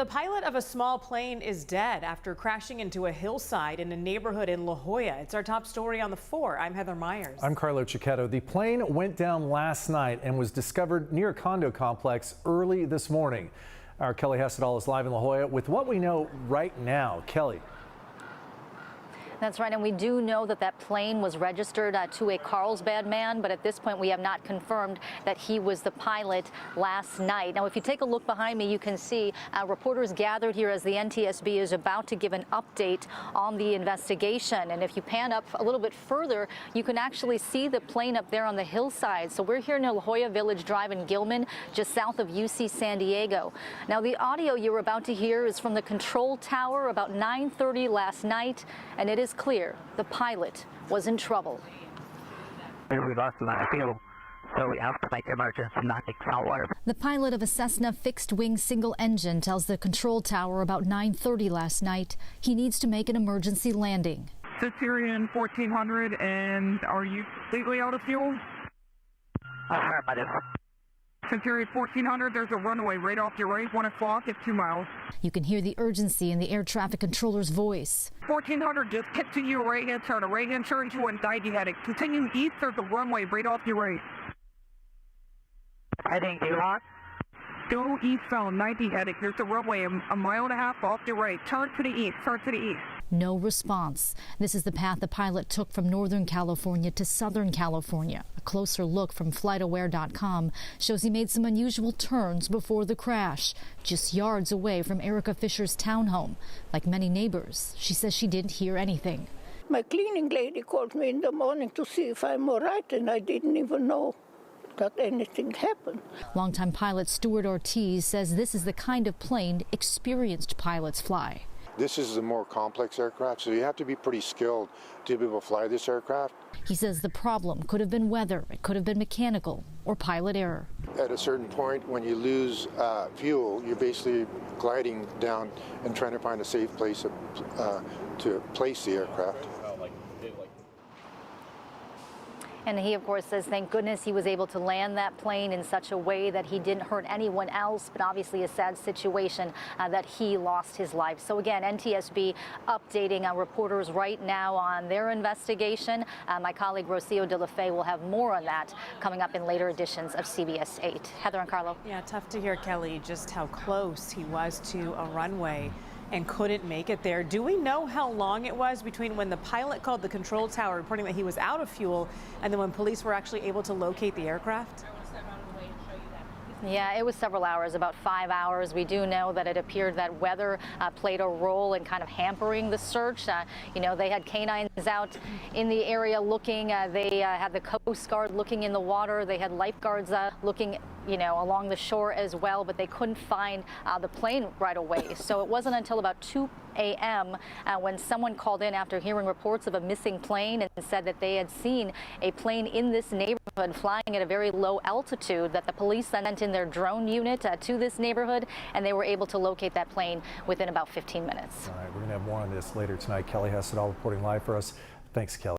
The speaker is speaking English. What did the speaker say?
The pilot of a small plane is dead after crashing into a hillside in a neighborhood in La Jolla. It's our top story on the 4. I'm Heather Myers. I'm Carlo Cicchetto. The plane went down last night and was discovered near a condo complex early this morning. Our Kelly Hessedal is live in La Jolla with what we know right now. Kelly. That's right, and we do know that that plane was registered to a Carlsbad man, but at this point we have not confirmed that he was the pilot last night. Now, if you take a look behind me, you can see reporters gathered here as the NTSB is about to give an update on the investigation. And if you pan up a little bit further, you can actually see the plane up there on the hillside. So we're here near La Jolla Village Drive in Gilman, just south of UC San Diego. Now, the audio you're about to hear is from the control tower about 9:30 last night, and it is clear the pilot was in trouble. We lost a lot of fuel, so we have to make emergency landing somewhere. The pilot of a Cessna fixed-wing single engine tells the control tower about 9:30 last night he needs to make an emergency landing. Centurion 1400, and are you completely out of fuel? Affirmative. Centurion 1400, there's a runway right off your right, 1 o'clock at 2 miles. You can hear the urgency in the air traffic controller's voice. 1400, just continue right-hand turn, a right-hand turn to a 90 heading. Continue east, there's a runway right off your right. Heading to hot. Go eastbound, 90 heading. There's a runway a mile and a half off your right. Turn to the east, turn to the east. No response. This is the path the pilot took from Northern California to Southern California. A closer look from FlightAware.com shows he made some unusual turns before the crash, just yards away from Erica Fisher's townhome. Like many neighbors, she says she didn't hear anything. My cleaning lady called me in the morning to see if I'm all right, and I didn't even know that anything happened. Longtime pilot Stuart Ortiz says this is the kind of plane experienced pilots fly. This is a more complex aircraft, so you have to be pretty skilled to be able to fly this aircraft. He says the problem could have been weather, it could have been mechanical, or pilot error. At a certain point, when you lose fuel, you're basically gliding down and trying to find a safe place to place the aircraft. And he, of course, says thank goodness he was able to land that plane in such a way that he didn't hurt anyone else, but obviously a sad situation that he lost his life. So again, NTSB updating reporters right now on their investigation. My colleague Rocio De La Fe will have more on that coming up in later editions of CBS 8. Heather and Carlo. Yeah, tough to hear, Kelly, just how close he was to a runway and couldn't make it there. Do we know how long it was between when the pilot called the control tower reporting that he was out of fuel and then when police were actually able to locate the aircraft? Yeah, it was several hours, about 5 hours. We do know that it appeared that weather played a role in kind of hampering the search. You know, they had canines out in the area looking. They had the Coast Guard looking in the water. They had lifeguards looking, you know, along the shore as well, but they couldn't find the plane right away. So it wasn't until about 2 a.m. When someone called in after hearing reports of a missing plane and said that they had seen a plane in this neighborhood flying at a very low altitude, that the police sent in their drone unit to this neighborhood, and they were able to locate that plane within about 15 minutes. All right, we're going to have more on this later tonight. Kelly Hessedal reporting live for us. Thanks, Kelly.